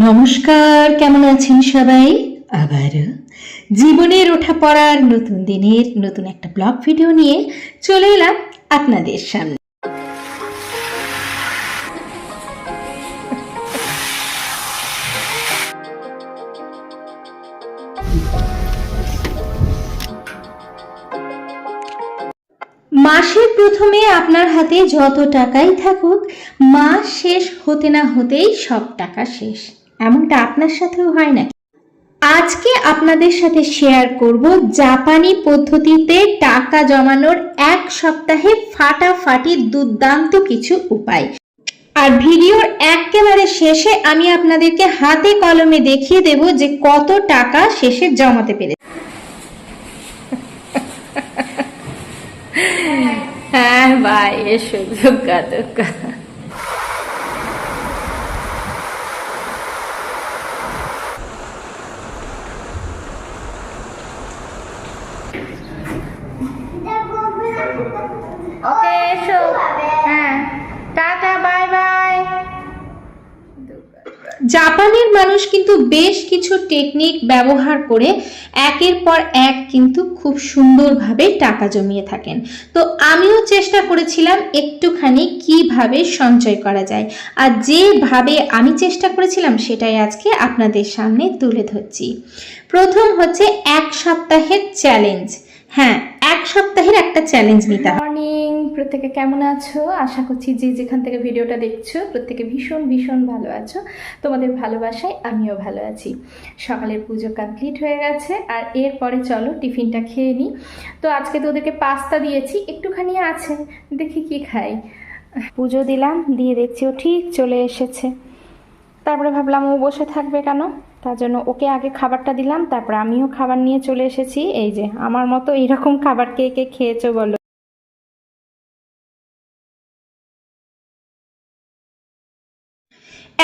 নমস্কার, কেমন আছেন সবাই? আবারও জীবনের ওঠা পড়ার নতুন দিনের নতুন একটা ব্লগ ভিডিও নিয়ে চলে এলাম আপনাদের সামনে। মাসের প্রথমে আপনার হাতে যত টাকাই থাকুক, মাস শেষ হতে না হতেই সব টাকা শেষ। এমনটা আপনার সাথেও হয় নাকি? আজকে আপনাদের সাথে শেয়ার করব জাপানি পদ্ধতিতে টাকা জমানোর এক সপ্তাহে ফাটাফাটি দুর্দান্ত কিছু উপায়। আর ভিডিওর একেবারে শেষে আমি আপনাদেরকে হাতে কলমে দেখিয়ে দেব যে কত টাকা শেষে জমাতে পেরেছি। হ্যাঁ ভাই, এসো ধোকা ধোকা। ওকে, এসো। হ্যাঁ, টাটা, বাই বাই। জাপানের মানুষ কিন্তু বেশ কিছু টেকনিক ব্যবহার করে একের পর এক কিন্তু খুব সুন্দরভাবে টাকা জমিয়ে থাকেন। তো আমিও চেষ্টা করেছিলাম একটুখানি কিভাবে সঞ্চয় করা যায়, আর যেভাবে আমি চেষ্টা করেছিলাম সেটাই আজকে আপনাদের সামনে তুলে ধরছি। প্রথম হচ্ছে এক সপ্তাহের চ্যালেঞ্জ। হ্যাঁ, এক সপ্তাহের একটা চ্যালেঞ্জ নিতে হবে। মর্নিং, প্রত্যেকে কেমন আছো? আশা করছি যে যেখান থেকে ভিডিওটা দেখছো প্রত্যেকে ভীষণ ভীষণ ভালো আছো। তোমাদের ভালোবাসায় আমিও ভালো আছি। সকালের পুজো কমপ্লিট হয়ে গেছে, আর এরপরে চলো টিফিনটা খেয়ে নিই। তো আজকে তো ওদেরকে পাস্তা দিয়েছি, একটুখানি আছে, দেখি কি খাই। পুজো দিলাম, দিয়ে দেখছি ও ঠিক চলে এসেছে। তারপরে ভাবলাম ও বসে থাকবে কেন, তার জন্য ওকে আগে খাবারটা দিলাম, তারপর আমিও খাবার নিয়ে চলে এসেছি। এই যে আমার মতো এইরকম খাবার কে কে খেয়েছো বলো।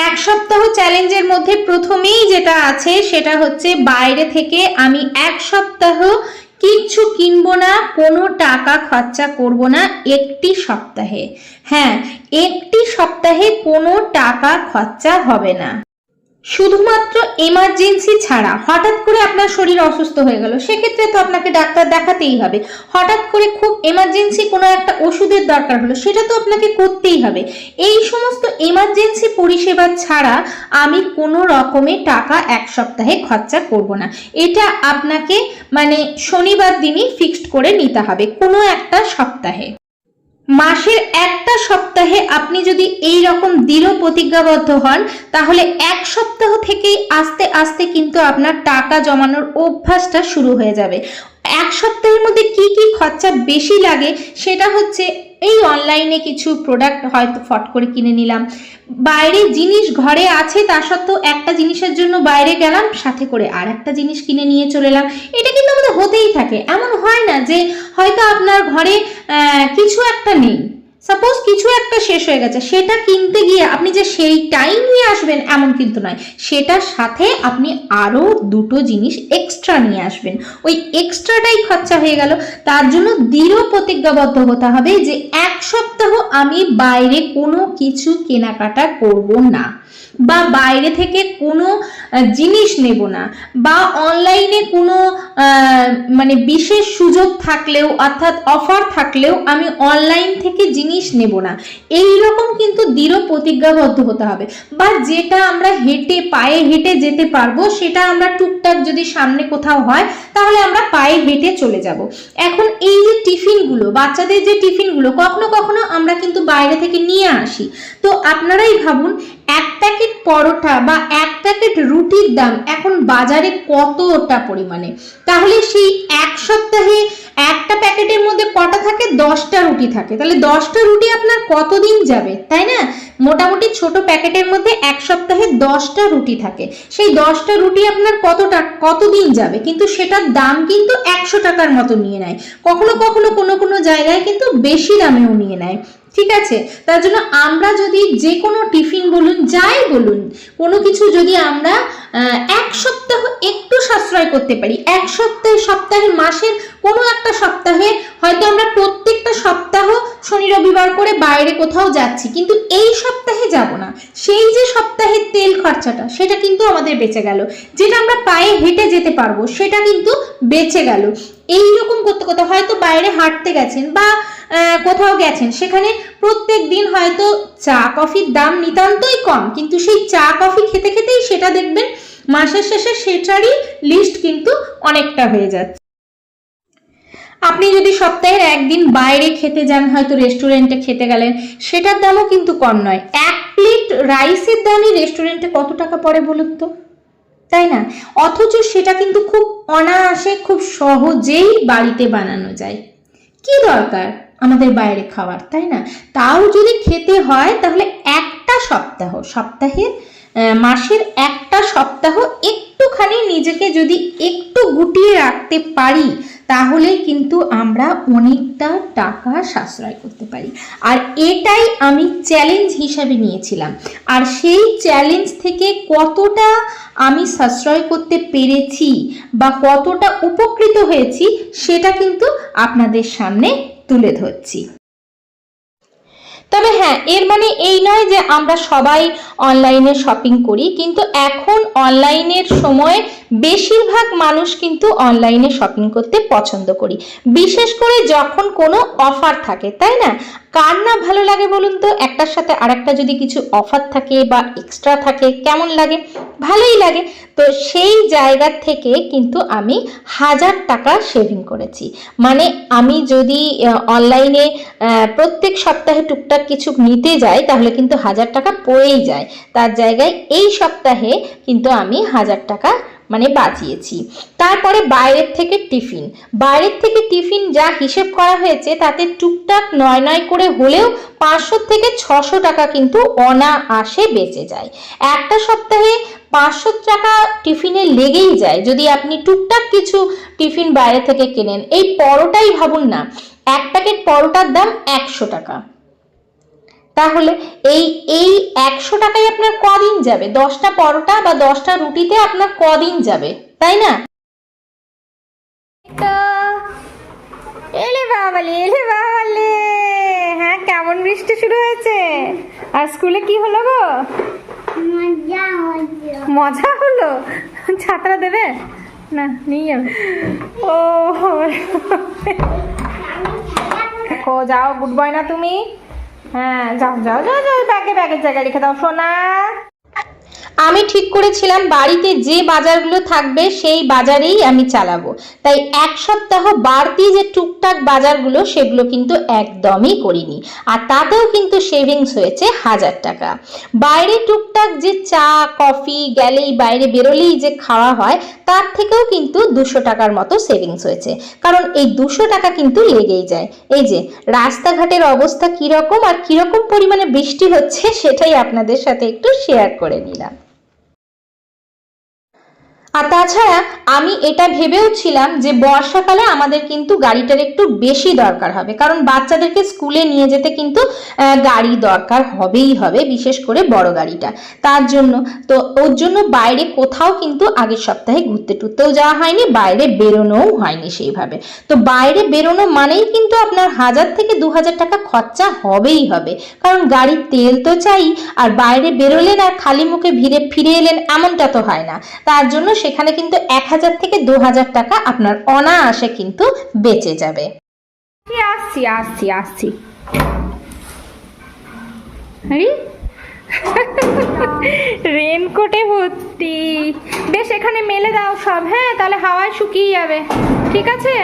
এক সপ্তাহ চ্যালেঞ্জের মধ্যে প্রথমেই যেটা আছে সেটা হচ্ছে বাইরে থেকে আমি এক সপ্তাহ কিচ্ছু কিনবো না, কোনো টাকা খরচা করব না একটি সপ্তাহে। হ্যাঁ, একটি সপ্তাহে কোনো টাকা খরচা হবে না। শুধুমাত্র এমার্জেন্সি ছাড়া, হঠাৎ করে আপনার শরীর অসুস্থ হয়ে গেল, সেক্ষেত্রে তো আপনাকে ডাক্তার দেখাতেই হবে। হঠাৎ করে খুব এমার্জেন্সি কোনো একটা ওষুধের দরকার হলো, সেটা তো আপনাকে করতেই হবে। এই সমস্ত এমার্জেন্সি পরিষেবা ছাড়া আমি কোনো রকমের টাকা এক সপ্তাহে খরচা করব না। এটা আপনাকে শনিবার দিনই ফিক্সড করে নিতে হবে কোনো একটা সপ্তাহে। মাসের একটা সপ্তাহে আপনি যদি এই রকম দৃঢ় প্রতিজ্ঞাবদ্ধ হন, তাহলে এক সপ্তাহ থেকেই আস্তে আস্তে কিন্তু আপনার টাকা জমানোর অভ্যাসটা শুরু হয়ে যাবে। এক সপ্তাহের মধ্যে কি কি খরচা বেশি লাগে সেটা হচ্ছে এই অনলাইনে কিছু প্রোডাক্ট হয়তো ফট করে কিনে নিলাম, বাইরে জিনিস ঘরে আছে তা সত্ত্বেও একটা জিনিসের জন্য বাইরে গেলাম, সাথে করে আর একটা জিনিস কিনে নিয়ে চলে এলাম। এটা কিন্তু আমাদের হতেই থাকে। এমন হয় না যে হয়তো আপনার ঘরে কিছু একটা নেই, সাপোজ কিছু একটা শেষ হয়ে গেছে, সেটা কিনতে গিয়ে আপনি যে সেই টাইম নিয়ে আসবেন এমন কিন্তু নয়, সেটার সাথে আপনি আরো দুটো জিনিস এক্সট্রা নিয়ে আসবেন, ওই এক্সট্রাটাই খরচা হয়ে গেল। তার জন্য দৃঢ় প্রতিজ্ঞাবদ্ধ হতে হবে যে এক সপ্তাহ আমি বাইরে কোনো কিছু কেনাকাটা করব না, বা বাইরে থেকে কোনো জিনিস নেব না, বা অনলাইনে কোনো বিশেষ সুযোগ থাকলেও অর্থাৎ অফার থাকলেও আমি অনলাইন থেকে জিনিস নেব না। এই রকম কিন্তু দৃঢ় প্রতিজ্ঞাবদ্ধ হতে হবে। বা যেটা আমরা পায়ে হেঁটে যেতে পারবো, সেটা আমরা টুকটাক যদি সামনে কোথাও হয় তাহলে আমরা পায়ে হেঁটে চলে যাব। এখন এই যে টিফিনগুলো, বাচ্চাদের যে টিফিনগুলো কখনো কখনো আমরা কিন্তু বাইরে থেকে নিয়ে আসি, তো আপনারাই ভাবুন এক প্যাকেট পরোটা বা এক প্যাকেট রুটির দাম এখন বাজারে কতটা পরিমাণে। তাহলে সেই এক সপ্তাহে একটা প্যাকেটের মধ্যে কটা থাকে? 10টা রুটি থাকে। তাহলে 10টা রুটি আপনার কতদিন যাবে, তাই না? মোটামুটি ছোট প্যাকেটের মধ্যে এক সপ্তাহে 10টা রুটি থাকে। সেই 10টা রুটি আপনার কতদিন যাবে, কিন্তু সেটার দাম কিন্তু 100 টাকার মতো নিয়ে নেয়। কখনো কখনো কোনো জায়গায় কিন্তু বেশি দামেও নিয়ে নেয়। ঠিক আছে? তার জন্য আমরা যদি যে কোনো টিফিন বলুন, যাই বলুন, কোনো কিছু যদি আমরা এক সপ্তাহ একটু সাশ্রয় করতে পারি, এক সপ্তাহের মাসের কোনো একটা সপ্তাহে হয়তো আমরা প্রত্যেকটা সপ্তাহ শনি রবিবার করে বাইরে কোথাও যাচ্ছি, কিন্তু এই সপ্তাহে যাব না, সেই যে সপ্তাহের তেল খরচাটা সেটা কিন্তু আমাদের বেঁচে গেল, যেটা আমরা পায়ে হেঁটে যেতে পারবো সেটা কিন্তু বেঁচে গেল। এইরকম করতে করতে হয়তো বাইরে হাঁটতে গেছেন বা কোথাও গেছেন, সেখানে প্রত্যেক দিন হয়তো চা কফির দাম নিতান্তই কম, কিন্তু সেই চা কফি খেতে খেতেই সেটা দেখবেন মাসের শেষে সেটারই লিস্ট কিন্তু অনেকটা হয়ে যাচ্ছে। আপনি যদি সপ্তাহের একদিন বাইরে খেতে যান, হয়তো রেস্টুরেন্টে খেতে গেলেন, সেটার দামও কিন্তু কম নয়। এক প্লেট রাইসের দামই রেস্টুরেন্টে কত টাকা পড়ে বলুন তো, তাই না? অথচ সেটা কিন্তু খুব অনায়াসে, খুব সহজেই বাড়িতে বানানো যায়। কি দরকার আমাদের বাইরে খাওয়ার, তাই না? তাও যদি খেতে হয় তাহলে একটা সপ্তাহের মাসের একটা সপ্তাহ একটুখানি নিজেকে যদি একটু গুটিয়ে রাখতে পারি, তাহলে কিন্তু আমরা অনেকটা টাকা সাশ্রয় করতে পারি। আর এটাই আমি চ্যালেঞ্জ হিসাবে নিয়েছিলাম, আর সেই চ্যালেঞ্জ থেকে কতটা আমি সাশ্রয় করতে পেরেছি বা কতটা উপকৃত হয়েছি সেটা কিন্তু আপনাদের সামনে তুলে ধরছি। তবে হ্যাঁ, এর মানে এই নয় যে আমরা সবাই অনলাইনে শপিং করি, কিন্তু এখন অনলাইনের সময় বেশিরভাগ মানুষ কিন্তু অনলাইনে শপিং করতে পছন্দ করি, বিশেষ করে যখন কোনো অফার থাকে, তাই না? কার না ভালো লাগে বলুন তো? একটার সাথে আরেকটা যদি কিছু অফার থাকে বা এক্সট্রা থাকে, কেমন লাগে? ভালোই লাগে। তো সেই জায়গা থেকে কিন্তু আমি 1000 টাকা সেভিং করেছি। মানে আমি যদি অনলাইনে প্রত্যেক সপ্তাহে টুকটাক কিছু নিতে যাই, তাহলে কিন্তু 1000 টাকা পড়েই যায়। তার জায়গায় এই সপ্তাহে কিন্তু আমি 1000 টাকা মানে বাঁচিয়েছি। তারপরে বাইরের থেকে টিফিন যা হিসেব করা হয়েছে, তাতে টুকটাক নয় করে হলেও 500 থেকে 600 টাকা কিন্তু অনায়াসে বেঁচে যায়। একটা সপ্তাহে 500 টাকা টিফিনে লেগেই যায় যদি আপনি টুকটাক কিছু টিফিন বাইরে থেকে কেনেন। এই পরোটাই ভাবুন না, এক প্যাকেট পরোটার দাম 100 টাকা। তাহলে এই 100 টাকায় আপনার কদিন যাবে? 10টা পরোটা বা 10টা রুটিতে আপনার কদিন যাবে, তাই না? এলে বাবালে হ্যাঁ, কেমন বৃষ্টি শুরু হয়েছে? আর স্কুলে কি হলো গো? মজা হলো। ছাত্রা দেবে না, নিয়ে যাবে। ও যাও, গুড বয় না তুমি? হ্যাঁ, যাও যাও যাও যাও, ব্যাগের জায়গায় রেখে দাও সোনা। আমি ঠিক করেছিলাম বাড়িতে যে বাজারগুলো থাকবে সেই বাজারেই আমি চালাবো, তাই এক সপ্তাহ বাড়তি যে টুকটাক বাজারগুলো সেগুলো কিন্তু একদমই করিনি, আর তাতেও কিন্তু সেভিংস হয়েছে 1000 টাকা। বাইরে টুকটাক যে চা কফি গেলেই, বাইরে বেরোলেই যে খাওয়া হয়, তার থেকেও কিন্তু 200 টাকার মতো সেভিংস হয়েছে, কারণ এই 200 টাকা কিন্তু লেগেই যায়। এই যে রাস্তাঘাটের অবস্থা কিরকম আর কিরকম পরিমাণে বৃষ্টি হচ্ছে, সেটাই আপনাদের সাথে একটু শেয়ার করে নিলাম। আর তাছাড়া আমি এটা ভেবেও ছিলাম যে বর্ষাকালে আমাদের কিন্তু গাড়িটার একটু বেশি দরকার হবে, কারণ বাচ্চাদেরকে স্কুলে নিয়ে যেতে কিন্তু গাড়ি দরকার হবেই হবে, বিশেষ করে বড় গাড়িটা। তার জন্য তো ওর জন্য বাইরে কোথাও কিন্তু আগের সপ্তাহে ঘুরতে টুরতেও যাওয়া হয়নি, বাইরে বেরোনোও হয়নি সেইভাবে। তো বাইরে বেরোনো মানেই কিন্তু আপনার 1000 থেকে 2000 টাকা খরচা হবেই হবে, কারণ গাড়ির তেল তো চাই, আর বাইরে বেরোলেন আর খালি মুখে ফিরে এলেন এমনটা তো হয় না। তার জন্য সেখানে কিন্তু 1000 থেকে 2000 টাকা আপনার অনায়াসে কিন্তু বেঁচে যাবে। আসছি আরে রেনকোটে ভর্তি, বেশ এখানে মেলে দাও সব। হ্যাঁ, তাহলে হাওয়ায় শুকিয়ে যাবে, ঠিক আছে?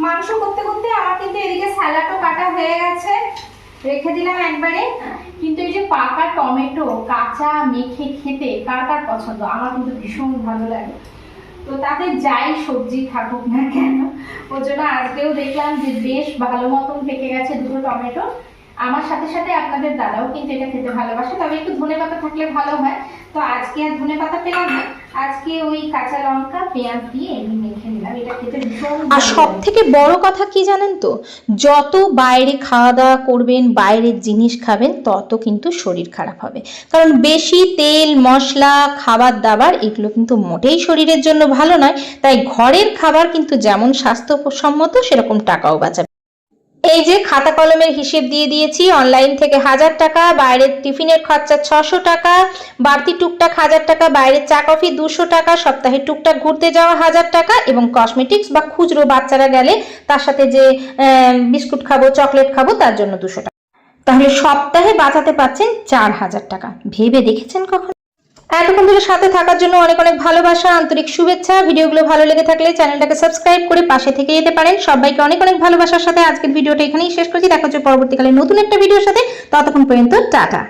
মাংস করতে করতে আমার কিন্তু এদিকে স্যালাডও কাটা হয়ে গেছে, রেখে দিলাম একবারে। কিন্তু এই যে পাকা টমেটো কাঁচা মেখে খেতে কার কার পছন্দ? আমার কিন্তু ভীষণ ভালো লাগে। তো তাতে যাই সবজি থাকুক না কেন, ওর জন্য আজকেও দেখলাম যে বেশ ভালো মতন পেকে গেছে দুটো টমেটো। আমার সাথে সাথে আপনাদের দাদাও কিন্তু এটা খেতে ভালোবাসে, তবে একটু ধনেপাতা থাকলে ভালো হয়। তো আজকে আর ধনেপাতা পেলাম না, আজকে ওই কাঁচা লঙ্কা পেঁয়াজ দিয়ে এমনি মেখে নিলাম। এটা খেতে ভীষণ আর সব থেকে বড় কথা কি জানেন তো, যত বাইরে খাওয়া দাওয়া করবেন, বাইরের জিনিস খাবেন, তত কিন্তু শরীর খারাপ হবে। কারণ বেশি তেল মশলা খাবার দাবার এগুলো কিন্তু মোটেই শরীরের জন্য ভালো নয়। তাই ঘরের খাবার কিন্তু যেমন স্বাস্থ্যসম্মত সেরকম টাকাও বাঁচাবে। এই যে খাতা কলমের হিসেব দিয়ে দিয়েছি, অনলাইন থেকে 1000 টাকা, বাইরের টিফিনের খরচা 600 টাকা, বাড়তি টুকটাক 1000 টাকা, বাইরের চা কফি 200 টাকা, সপ্তাহে টুকটাক ঘুরতে যাওয়া 1000 টাকা, এবং কসমেটিক্স বা খুচরো বাচ্চারা গেলে তার সাথে যে বিস্কুট খাবো চকলেট খাবো তার জন্য 200 টাকা। তাহলে সপ্তাহে বাঁচাতে পাচ্ছেন 4000 টাকা। ভেবে দেখেছেন কখন? এতক্ষণ ধরে সাথে থাকার জন্য অনেক অনেক ভালোবাসা, আন্তরিক শুভেচ্ছা। ভিডিওগুলো ভালো লেগে থাকলে চ্যানেলটাকে সাবস্ক্রাইব করে পাশে থেকে যেতে পারেন। সবাইকে অনেক অনেক ভালোবাসার সাথে আজকের ভিডিওটা এখানেই শেষ করছি। দেখা হচ্ছে পরবর্তীকালে নতুন একটা ভিডিওর সাথে। ততক্ষণ পর্যন্ত টাটা।